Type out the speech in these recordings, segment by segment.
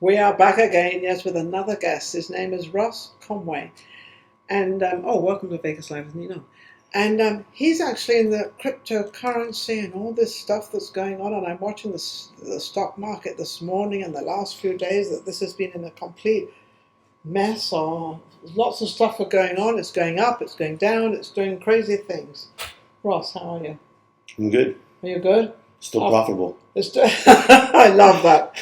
We are back again, yes, with another guest. His name is Ross Conway. And, welcome to Vegas Live with Ninon. And he's actually in the cryptocurrency and all this stuff that's going on. And I'm watching the stock market this morning and the last few days that this has been in a complete mess. Or lots of stuff are going on. It's going up, it's going down, it's doing crazy things. Ross, how are you? I'm good. Are you good? Still profitable. I love that.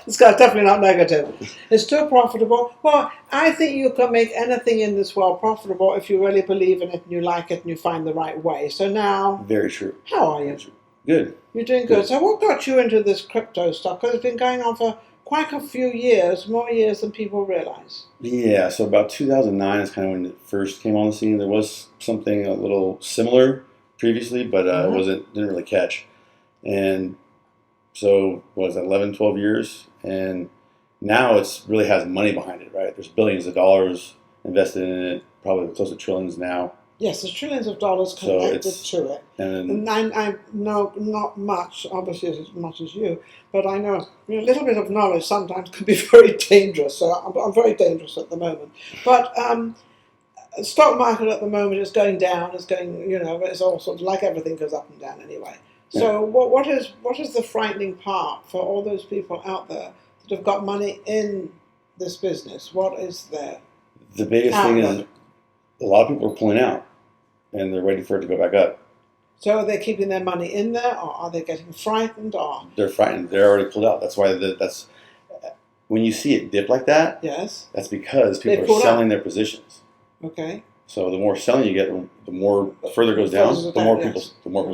It's definitely not negative. It's still profitable. Well, I think you can make anything in this world profitable if you really believe in it and you like it and you find the right way. So now, very true. How are you? Good. You're doing good. So what got you into this crypto stuff? Because it's been going on for quite a few years, more years than people realize. Yeah, so about 2009 is kind of when it first came on the scene. There was something a little similar previously, but it didn't really catch. And so, what is that, 11, 12 years? And now it's really has money behind it, right? There's billions of dollars invested in it, probably close to trillions now. Yes, there's trillions of dollars connected to it. And I know not much, obviously as much as you, but I know a little bit of knowledge sometimes can be very dangerous. So I'm very dangerous at the moment. But the stock market at the moment is going down. It's going, it's all sort of like everything goes up and down anyway. So what is the frightening part for all those people out there that have got money in this business? What is their The biggest thing is a lot of people are pulling out, and they're waiting for it to go back up. So are they keeping their money in there, or are they getting frightened? Or they're frightened. They're already pulled out. That's why that's when you see it dip like that. Yes, that's because people are selling their positions. Okay. So the more selling you get, the more further it goes down. The more people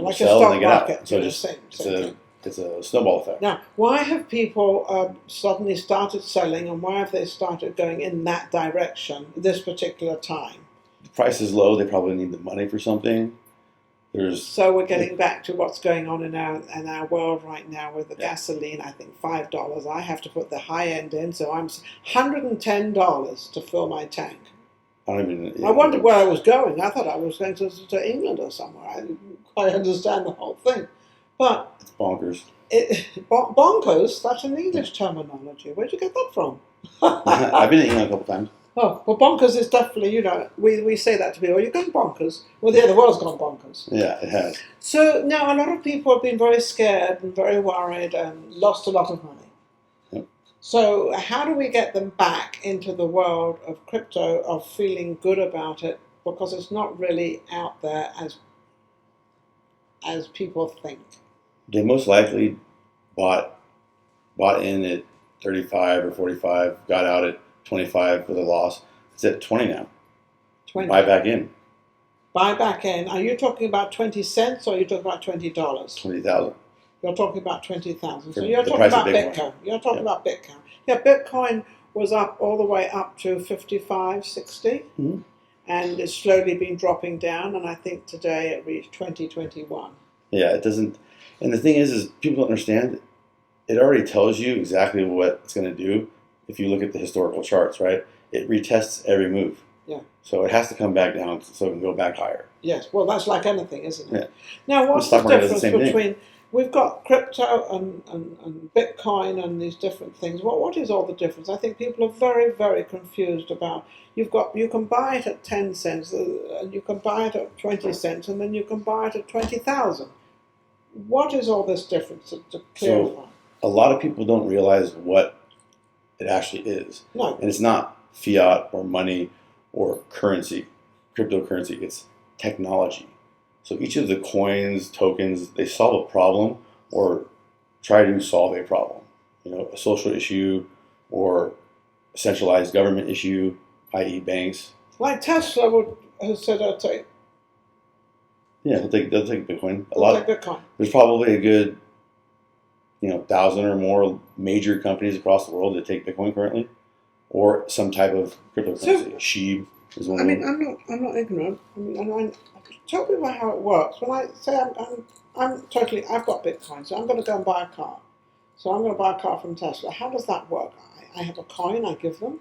like sell and they get out. So it's a snowball effect. Now, why have people suddenly started selling, and why have they started going in that direction this particular time? The price is low. They probably need the money for something. So we're getting back to what's going on in our world right now with the gasoline. I think $5. I have to put the high end in, so I'm $110 to fill my tank. I wondered where I was going. I thought I was going to England or somewhere. I didn't quite understand the whole thing. But it's bonkers. Bonkers? That's an English terminology. Where'd you get that from? I've been to England a couple times. Oh, well, bonkers is definitely, we say that to people. You're going bonkers. Well, the world's gone bonkers. Yeah, it has. So now a lot of people have been very scared and very worried and lost a lot of money. So how do we get them back into the world of crypto, of feeling good about it, because it's not really out there as people think? They most likely bought in at 35 or 45, got out at 25 with a loss. It's at 20 now. 20. Buy back in. Buy back in. Are you talking about 20 cents or are you talking about $20? 20,000. You're talking about 20,000. So you're talking about Bitcoin. You're talking about Bitcoin. Yeah, Bitcoin was up all the way up to 55, 60, and it's slowly been dropping down. And I think today it reached 2021. Yeah, it doesn't. And the thing is people don't understand. It already tells you exactly what it's going to do. If you look at the historical charts, right? It retests every move. Yeah. So it has to come back down so it can go back higher. Yes. Well, that's like anything, isn't it? Yeah. Now, what's the difference between... We've got crypto and Bitcoin and these different things. What is all the difference? I think people are very, very confused about. You can buy it at 10 cents, and you can buy it at 20 cents, and then you can buy it at 20,000. What is all this difference to clarify? So a lot of people don't realize what it actually is. No. And it's not fiat or money or currency, cryptocurrency. It's technology. So each of the coins, tokens, they solve a problem or try to solve a problem. A social issue or a centralized government issue, i.e. banks. Like Tesla has said they'll take. Yeah, they'll take Bitcoin. They'll take Bitcoin. There's probably a good, 1,000 or more major companies across the world that take Bitcoin currently, or some type of cryptocurrency. SHIB is one of them. I'm not ignorant. Tell people how it works. When I say I've got Bitcoin, so I'm going to go and buy a car. So I'm going to buy a car from Tesla. How does that work? I have a coin I give them?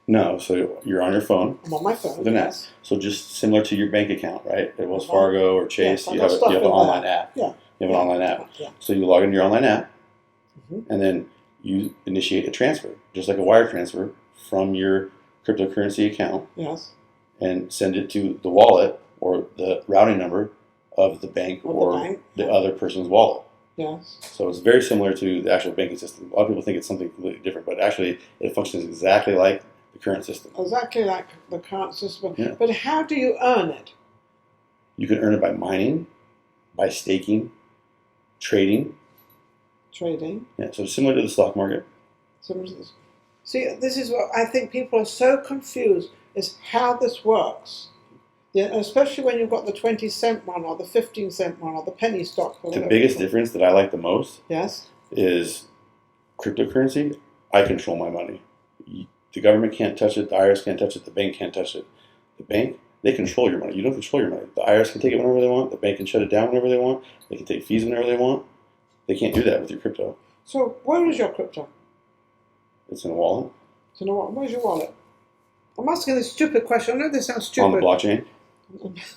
No, so you're on your phone. I'm on my phone, with an app. So just similar to your bank account, right? At Wells Fargo or Chase, you have an online app. Yeah. You have an online app. Yeah. So you log into your online app, and then you initiate a transfer, just like a wire transfer from your cryptocurrency account. Yes. And send it to the wallet or the routing number of the bank or the other person's wallet. Yes. So it's very similar to the actual banking system. A lot of people think it's something completely different, but actually it functions exactly like the current system. Exactly like the current system. Yeah. But how do you earn it? You can earn it by mining, by staking, trading. Trading. Yeah, so it's similar to the stock market. See, this is what I think people are so confused, is how this works. Yeah, especially when you've got the 20-cent one or the 15-cent one or the penny stock. The biggest difference that I like the most is cryptocurrency. I control my money. The government can't touch it. The IRS can't touch it. The bank can't touch it. The bank, they control your money. You don't control your money. The IRS can take it whenever they want. The bank can shut it down whenever they want. They can take fees whenever they want. They can't do that with your crypto. So where is your crypto? It's in a wallet. It's in a wallet. Where's your wallet? I'm asking this stupid question. I know this sounds stupid. On the blockchain.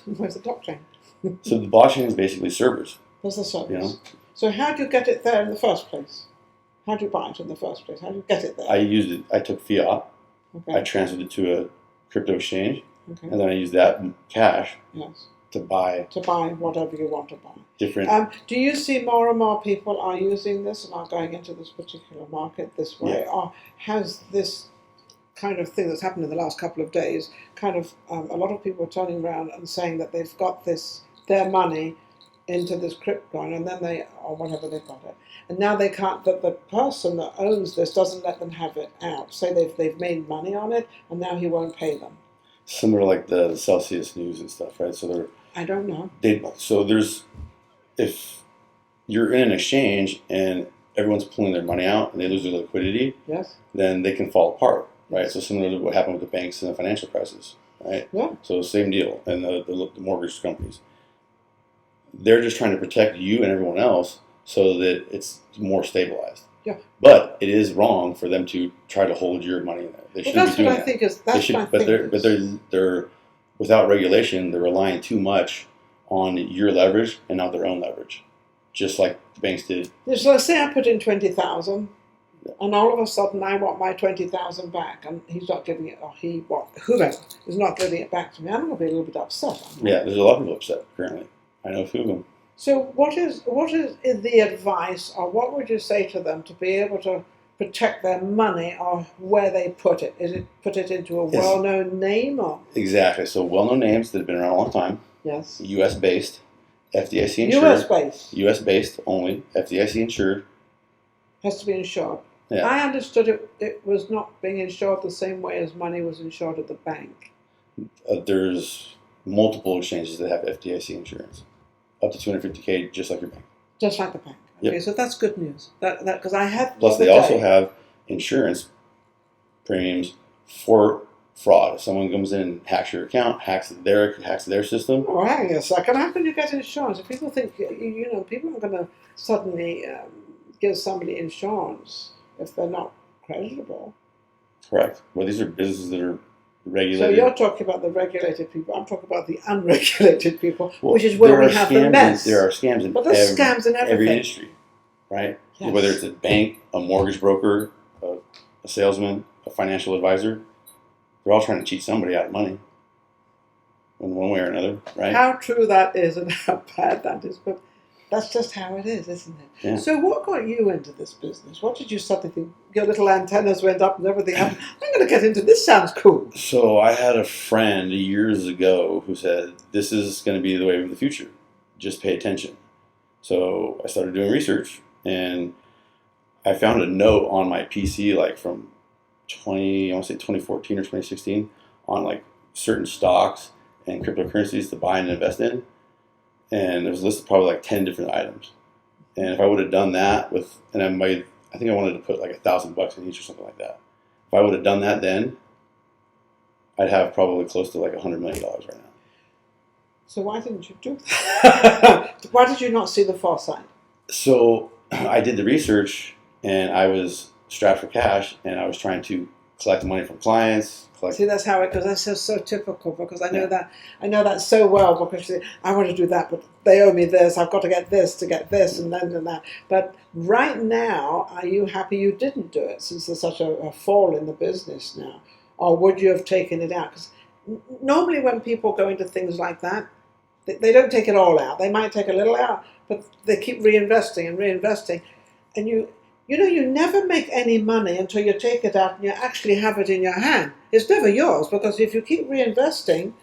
Where's the blockchain? So the blockchain is basically servers. There's the servers. You know? So how do you get it there in the first place? How do you buy it in the first place? How do you get it there? I used it. I took fiat. Okay. I transferred it to a crypto exchange, okay. and then I used that cash yes. to buy whatever you want to buy. Different. Do you see more and more people are using this and are going into this particular market this way? Yeah. Or has this kind of thing that's happened in the last couple of days, kind of a lot of people are turning around and saying that they've got their money into this crypto, and then or whatever they've got it, and now they can't. That the person that owns this doesn't let them have it out. Say they've made money on it, and now he won't pay them. Similar like the Celsius news and stuff, right? So they're. I don't know. If you're in an exchange and everyone's pulling their money out and they lose their liquidity, yes, then they can fall apart, right? So similar to what happened with the banks in the financial crisis, right? Yeah. So same deal, and the mortgage companies. They're just trying to protect you and everyone else so that it's more stabilized. Yeah. But it is wrong for them to try to hold your money in there. They shouldn't be doing that. But they're without regulation, they're relying too much on your leverage and not their own leverage, just like the banks did. So let's say I put in 20,000, and all of a sudden I want my 20,000 back, and he's not giving it, or whoever is not giving it back to me. I'm going to be a little bit upset. Yeah, there's a lot of people upset currently. I know a few of them. So what is the advice, or what would you say to them to be able to protect their money, or where they put it? Is it put it into a well-known name, or? Exactly. So well-known names that have been around a long time. Yes. U.S.-based, FDIC insured. U.S.-based. U.S.-based only, FDIC insured. Has to be insured. Yeah. I understood it was not being insured the same way as money was insured at the bank. There's multiple exchanges that have FDIC insurance, up to $250K, just like your bank. Just like the bank. Okay, yep. So that's good news. Because I had. Plus, they also have insurance premiums for fraud. If someone comes in and hacks your account, hacks their system. Oh, hang on a second. How can you get insurance? If people think people are going to suddenly give somebody insurance if they're not creditable. Correct. Well, these are businesses that are regulated. So you're talking about the regulated people. I'm talking about the unregulated people, which is where we have the mess. There are scams in every industry, right? Yes. Whether it's a bank, a mortgage broker, a salesman, a financial advisor, they're all trying to cheat somebody out of money in one way or another, right? How true that is and how bad that is, but that's just how it is, isn't it? Yeah. So what got you into this business? What did you suddenly think? Your little antennas went up and everything happened. I'm going to get into this. Sounds cool. So I had a friend years ago who said, this is going to be the way of the future. Just pay attention. So I started doing research, and I found a note on my PC like from 2014 or 2016 on like certain stocks and cryptocurrencies to buy and invest in. And there was a list of probably like 10 different items. And if I would have done that I think I wanted to put like $1,000 in each or something like that. If I would have done that then, I'd have probably close to like $100 million right now. So why didn't you do that? Why did you not see the foresight? So I did the research, and I was strapped for cash, and I was trying to collect money from clients. See, that's how it goes. That's so typical because I know that so well because I want to do that, but they owe me this. I've got to get this, and then and that. But right now, are you happy you didn't do it since there's such a fall in the business now? Or would you have taken it out? Because normally when people go into things like that, they don't take it all out. They might take a little out, but they keep reinvesting and reinvesting. And you never make any money until you take it out and you actually have it in your hand. It's never yours because if you keep reinvesting,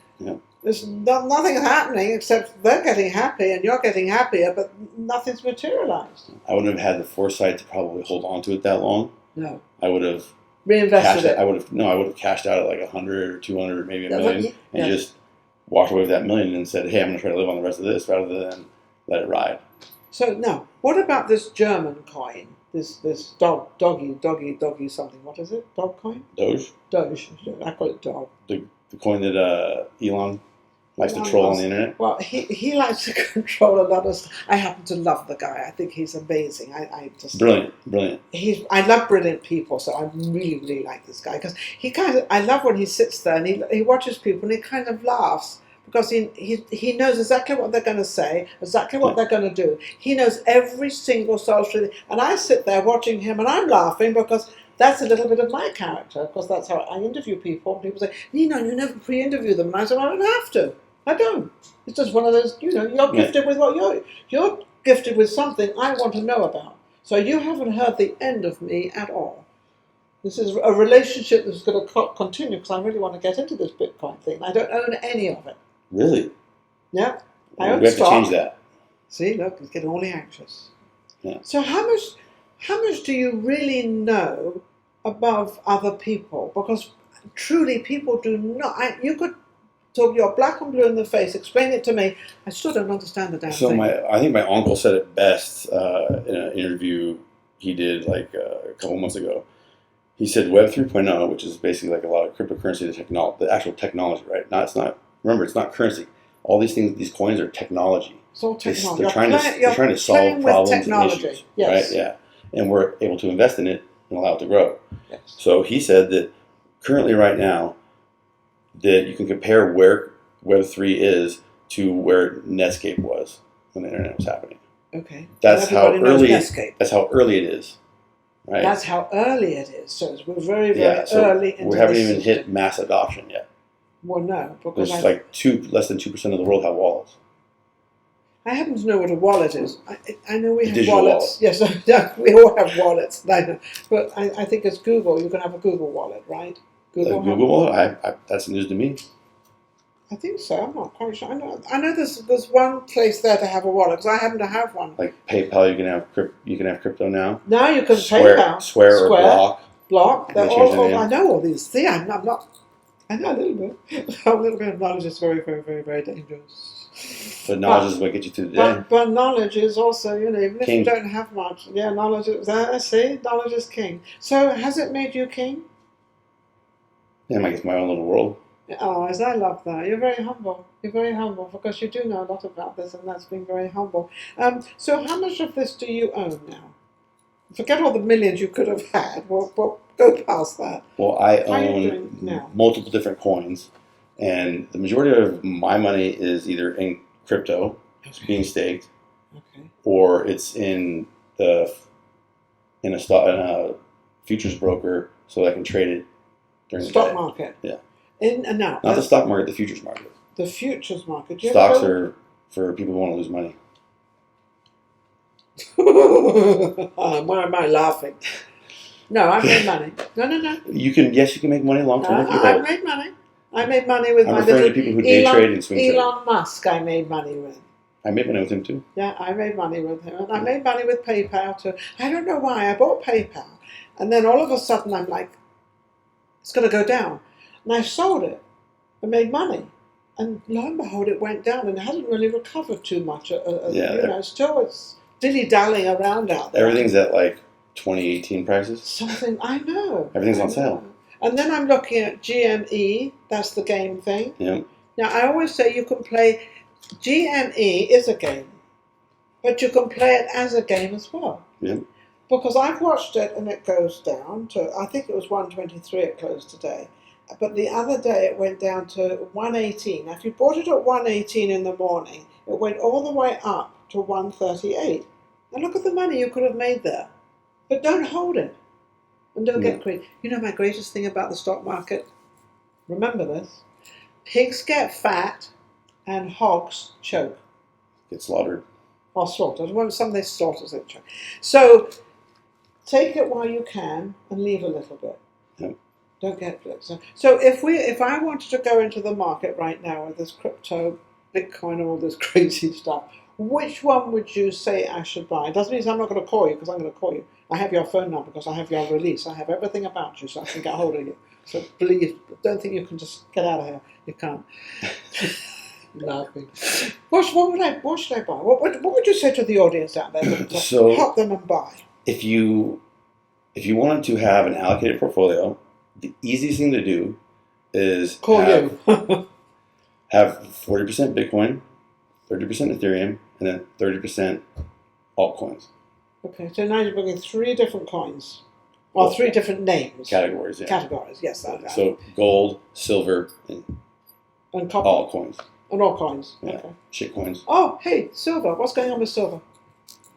there's nothing happening except they're getting happy and you're getting happier, but nothing's materialized. I wouldn't have had the foresight to probably hold on to it that long. No. I would have reinvested it. I would have cashed out at like 100 or 200 or maybe $1 million and just walked away with that $1 million and said, hey, I'm going to try to live on the rest of this rather than let it ride. So now, what about this German coin? This doggy something. What is it? Dog coin? Doge. I call it dog. The coin that Elon likes to troll on the internet. Well, he likes to control a lot of stuff. I happen to love the guy. I think he's amazing. I just brilliant. I love brilliant people, so I really like this guy because I love when he sits there and he watches people and he kind of laughs. Because he knows exactly what they're going to say, exactly what they're going to do. He knows every single social thing. And I sit there watching him and I'm laughing because that's a little bit of my character. Because that's how I interview people. People say, Ninon, you never pre-interview them. And I say, well, I don't have to. I don't. It's just one of those, you're gifted with what you're gifted with something I want to know about. So you haven't heard the end of me at all. This is a relationship that's going to continue because I really want to get into this Bitcoin thing. I don't own any of it. Really? Yeah. We have to change that. See, look, he's getting all anxious. Yeah. So how much do you really know above other people? Because truly people do not. You could talk your black and blue in the face, explain it to me. I still don't understand the damn thing. I think my uncle said it best in an interview he did like a couple months ago. He said Web 3.0, which is basically like a lot of cryptocurrency, the actual technology, right? Remember, it's not currency. All these things, these coins are technology. It's all technology. They're trying to solve problems and issues, right? Yeah, and we're able to invest in it and allow it to grow. Yes. So he said that currently, right now, that you can compare where Web3 is to where Netscape was when the internet was happening. Okay. That's how early it is. Right. That's how early it is. So we're very early into we haven't even hit mass adoption yet. Well, no, because less than 2% of the world have wallets. I happen to know what a wallet is. I know we have digital wallets. Yes, we all have wallets. I know. But I think it's Google. You can have a Google wallet, right? Google wallet? That's news to me. I think so. I'm not quite sure. I know there's one place there to have a wallet because I happen to have one. Like PayPal, you can have crypto now. Now you can PayPal, Square, or Block. They're all I know all these. See, I'm not. I know a little bit. A little bit of knowledge is very, very, very, very dangerous. But knowledge is what gets you to the day. But knowledge is also, even if you don't have much, knowledge is, knowledge is king. So has it made you king? Yeah, I guess my own little world. Oh, I love that. You're very humble. You're very humble because you do know a lot about this, and that's been very humble. So how much of this do you own now? Forget all the millions you could have had. We'll go past that. Well, I own multiple different coins, and the majority of my money is either in crypto, it's being staked, or it's in a futures broker, so I can trade it during the stock day. Market. Yeah. In and out. Not the stock market, the futures market. The futures market. Stocks are for people who want to lose money. Why am I laughing? No, I made money. No. You can make money long term. I made money. I made money with I'm referring to people who day trade and swing trade. Elon Musk, I made money with. I made money with him too. Yeah, I made money with him. And I made money with PayPal too. I don't know why. I bought PayPal. And then all of a sudden I'm like, it's going to go down. And I sold it and made money. And lo and behold, it went down and it hasn't really recovered too much. Still it's dilly-dallying around out there. Everything's at like 2018 prices. Something, I know. Everything's on sale. And then I'm looking at GME, that's the game thing. Yeah. Now, I always say you can play, GME is a game, but you can play it as a game as well. Yeah. Because I've watched it and it goes down to, I think it was 123 it closed today. But the other day it went down to 118. Now, if you bought it at 118 in the morning, it went all the way up to 138. And look at the money you could have made there. But don't hold it. And don't get greedy. You know my greatest thing about the stock market? Remember this. Pigs get fat and hogs choke. Get slaughtered. Or slaughtered. Well, some they slaughter, they choke. So take it while you can and leave a little bit. Yep. Don't get blitzed. So if I wanted to go into the market right now with this crypto, Bitcoin, all this crazy stuff, which one would you say I should buy? It doesn't mean I'm not going to call you, because I'm going to call you. I have your phone number because I have your release. I have everything about you, so I can get hold of you. So please, don't think you can just get out of here. You can't. Laughing. What should I buy? What would you say to the audience out there to help them and buy? If you wanted to have an allocated portfolio, the easiest thing to do is have 40% Bitcoin, 30% Ethereum, and then 30% altcoins. Okay, so now you're bringing 3 different coins. Or 3 different names. Categories, yeah. Categories, yes. So gold, silver, and copper. altcoins. And all coins. Yeah. Okay. Shit coins. Oh, hey, silver. What's going on with silver?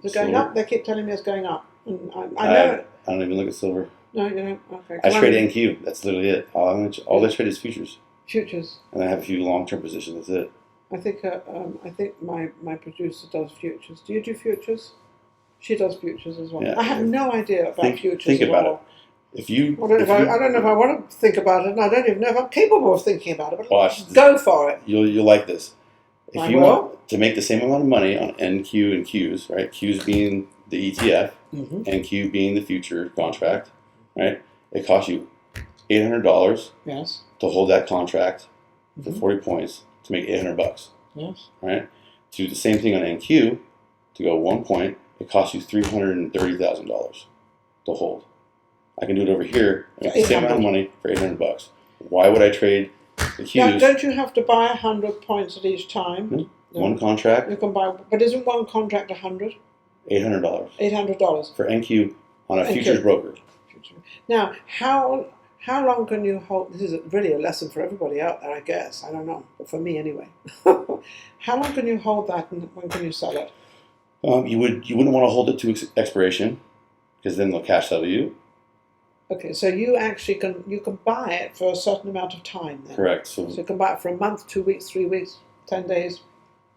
Is it going up? They keep telling me it's going up. And I know it. I don't even look at silver. No, you don't? Okay. I trade NQ. That's literally it. All I trade is futures. Futures. And I have a few long-term positions. That's it. I think my producer does futures. Do you do futures? She does futures as well. Yeah. I have no idea about futures. Think about it. I don't know if I want to think about it, and I don't even know if I'm capable of thinking about it. But go for it. You'll like this. If you want to make the same amount of money on NQ and Qs, right? Qs being the ETF, NQ being the future contract, right? It costs you $800 yes. to hold that contract for 40 points to make $800. Yes. Right? To do the same thing on NQ, to go 1 point, it costs you $330,000 to hold. I can do it over here and make the same amount of money for $800. Why would I trade the Qs? Now, don't you have to buy 100 points at each time? No. One contract. You can buy, but isn't one contract 100? $800. $800 for NQ on a futures broker. Now, how long can you hold? This is really a lesson for everybody out there, I guess. I don't know, but for me anyway. How long can you hold that, and when can you sell it? You wouldn't want to hold it to expiration, because then they'll cash settle you. Okay, so you actually can buy it for a certain amount of time then. Correct. So you can buy it for a month, 2 weeks, 3 weeks, 10 days.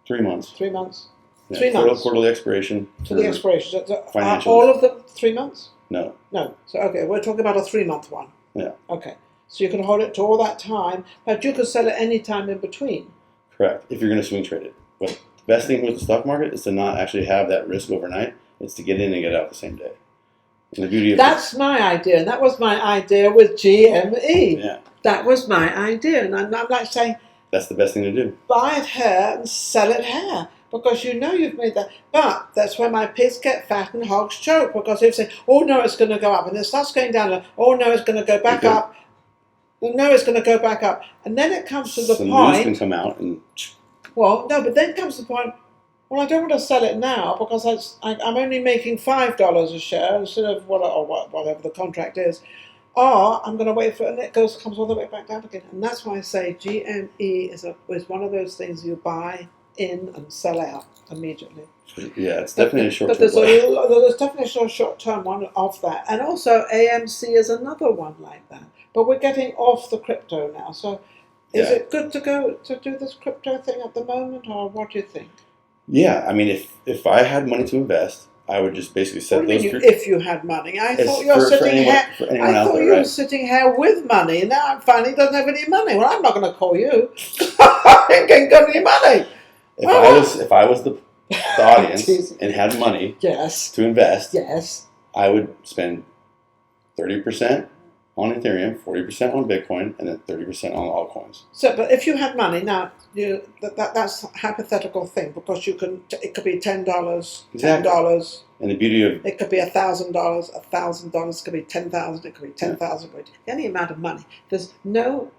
3 months. 3 months. Yeah, 3 months. Quarterly expiration. To the expiration. Financials. All of the 3 months? No. No. So okay, we're talking about a 3-month one. Yeah. Okay. So you can hold it to all that time, but you can sell it any time in between. Correct. If you're going to swing trade it. But the best thing with the stock market is to not actually have that risk overnight. It's to get in and get out the same day. And the beauty of That's my idea, and that was my idea with GME. Yeah. That was my idea, and I'm like saying, that's the best thing to do. Buy it here and sell it here, because you know you've made that. But that's where my pigs get fat and hogs choke, because they say, oh no, it's going to go up, and it starts going down, oh no, it's going to go back up. No, it's going to go back up. And then it comes to the point... news can come out and... Well, no, but then comes the point, well, I don't want to sell it now because I'm only making $5 a share instead of whatever the contract is. Or I'm going to wait for it and it comes all the way back down again. And that's why I say GME is one of those things you buy in and sell out immediately. Yeah, it's definitely a short-term But there's definitely a short-term one of that. And also AMC is another one like that. But we're getting off the crypto now. So is it good to go to do this crypto thing at the moment, or what do you think? Yeah, I mean, if I had money to invest, I would just basically set those. If you had money, I thought you were sitting here. I thought you were sitting here with money. Now I'm finding he doesn't have any money. Well, I'm not going to call you. I ain't got any money. If I was the audience and had money, to invest, I would spend 30% on Ethereum, 40% on Bitcoin, and then 30% on altcoins. So, but if you had money now, that's a hypothetical thing, because it could be $10, $10. And the beauty of it could be $1,000, $1,000 could be 10,000, it could be 10,000, any amount of money. There's no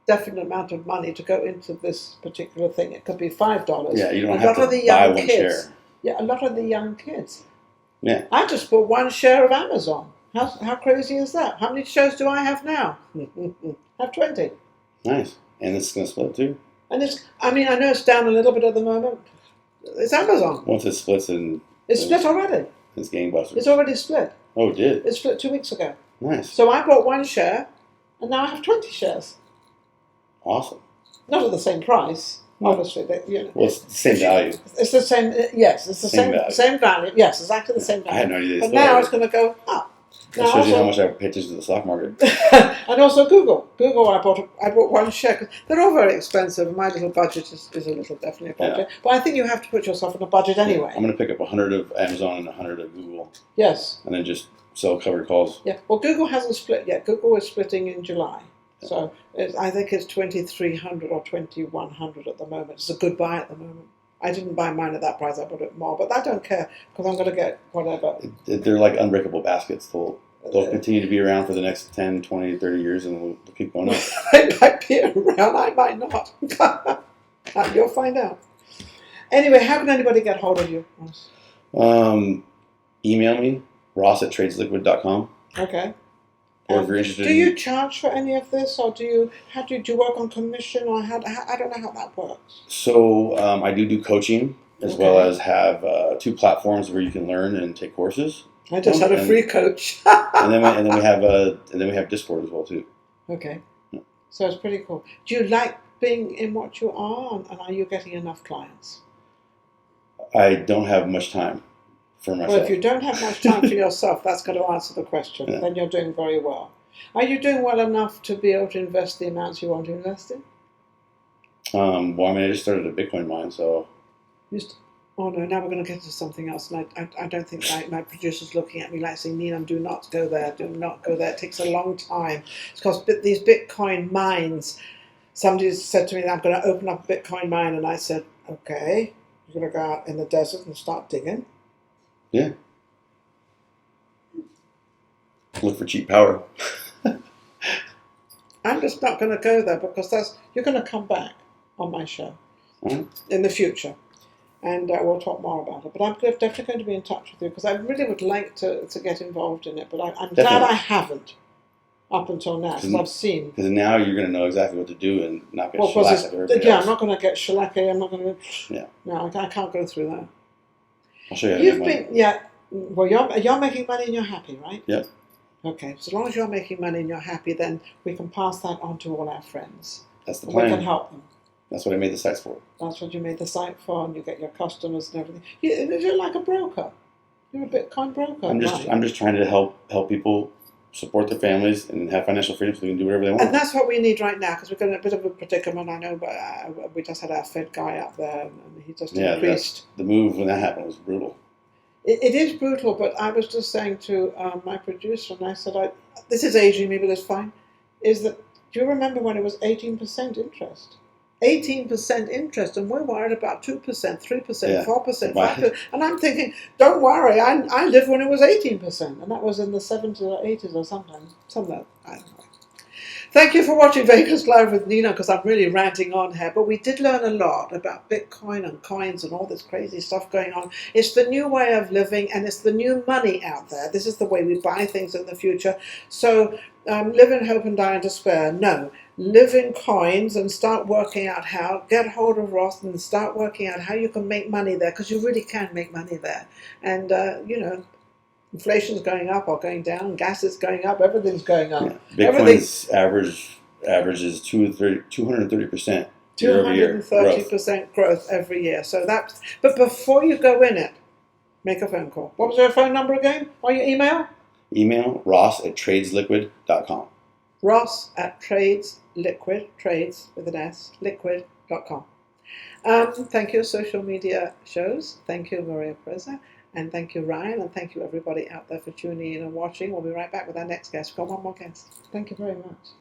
definite amount of money to go into this particular thing. It could be $5. Yeah, you don't have to buy one share. Yeah, a lot of the young kids, Yeah. I just bought 1 share of Amazon. How crazy is that? How many shares do I have now? I have 20. Nice. And it's going to split too? And I know it's down a little bit at the moment. It's Amazon. Once it splits It's split already. It's gangbusters. It's already split. Oh, it did? It split 2 weeks ago. Nice. So I bought 1 share, and now I have 20 shares. Awesome. Not at the same price, obviously. Well, it's the same value. It's the same, yes, it's the same value. Yes, exactly the same value. I had no idea. But now it's going to go up. That shows you how much I pay attention to the stock market. And also Google. I bought 1 share. They're all very expensive. My little budget is definitely a budget. Yeah. But I think you have to put yourself on a budget anyway. I'm going to pick up 100 of Amazon and 100 of Google. Yes. And then just sell covered calls. Yeah. Well, Google hasn't split yet. Google is splitting in July. Yeah. So I think it's 2,300 or 2,100 at the moment. It's a good buy at the moment. I didn't buy mine at that price. I bought it more, but I don't care because I'm going to get whatever. They're like unbreakable baskets. They'll continue to be around for the next 10, 20, 30 years, and they'll keep going up. They might be around. I might not. You'll find out. Anyway, how can anybody get hold of you, Ross? Email me, ross@tradesliquid.com. Okay. Or if you're interested do you charge for any of this, or do you work on commission, or how I don't know how that works. So I do coaching as well as have 2 platforms where you can learn and take courses. I just had a free coach. and then we have Discord as well too. Okay. Yeah. So it's pretty cool. Do you like being in what you are, and are you getting enough clients? I don't have much time for myself. Well, if you don't have much time for yourself, that's going to answer the question. Yeah. Then you're doing very well. Are you doing well enough to be able to invest the amounts you want to invest in? Well, I just started a Bitcoin mine, so. Oh no! Now we're going to get to something else, and I don't think my producer's looking at me like saying, "Ninon, do not go there. Do not go there. It takes a long time." It's because these Bitcoin mines. Somebody said to me that I'm going to open up a Bitcoin mine, and I said, "Okay, you're going to go out in the desert and start digging." Yeah. Look for cheap power. I'm just not going to go there because you're going to come back on my show in the future. And we'll talk more about it. But I'm definitely going to be in touch with you because I really would like to get involved in it. But I'm glad I haven't up until now because I've seen. Because now you're going to know exactly what to do and not get shellacked like everybody else. Yeah, I'm not going to get shellacked. I'm not going to. Yeah. No, I can't go through that. I'll show you. You've been Well, you're making money and you're happy, right? Yep. Okay, so as long as you're making money and you're happy, then we can pass that on to all our friends. That's the plan. We can help them. That's what I made the sites for. That's what you made the site for, and you get your customers and everything. You're like a broker. You're a Bitcoin broker. I'm just trying to help people support their families and have financial freedom so they can do whatever they want. And that's what we need right now because we're in a bit of a predicament. I know, but we just had our Fed guy up there, and he just increased. The move when that happened was brutal. It is brutal, but I was just saying to my producer, and I said, this is aging me, but it's fine. Is that do you remember when it was 18% interest? 18% interest, and we're worried about 2%, 3%, 4%, 5%. And I'm thinking, don't worry, I lived when it was 18%, and that was in the 70s or 80s or something. I don't know. Thank you for watching Vegas Live with Ninon, because I'm really ranting on here. But we did learn a lot about Bitcoin and coins and all this crazy stuff going on. It's the new way of living, and it's the new money out there. This is the way we buy things in the future. So live in hope and die in despair. No. Live in coins and start working out how. Get hold of Ross and start working out how you can make money there, because you really can make money there. And, inflation's going up or going down, gas is going up, everything's going up. Yeah. Bitcoin's average is 230%. 230% growth every year. So but before you go in it, make a phone call. What was your phone number again? Or your email? Email ross@tradesliquid.com. ross@tradesliquid, trades with an S, liquid.com. Thank you, social media shows. Thank you, Maria Preza. And thank you, Ryan. And thank you, everybody out there for tuning in and watching. We'll be right back with our next guest. We've got one more guest. Thank you very much.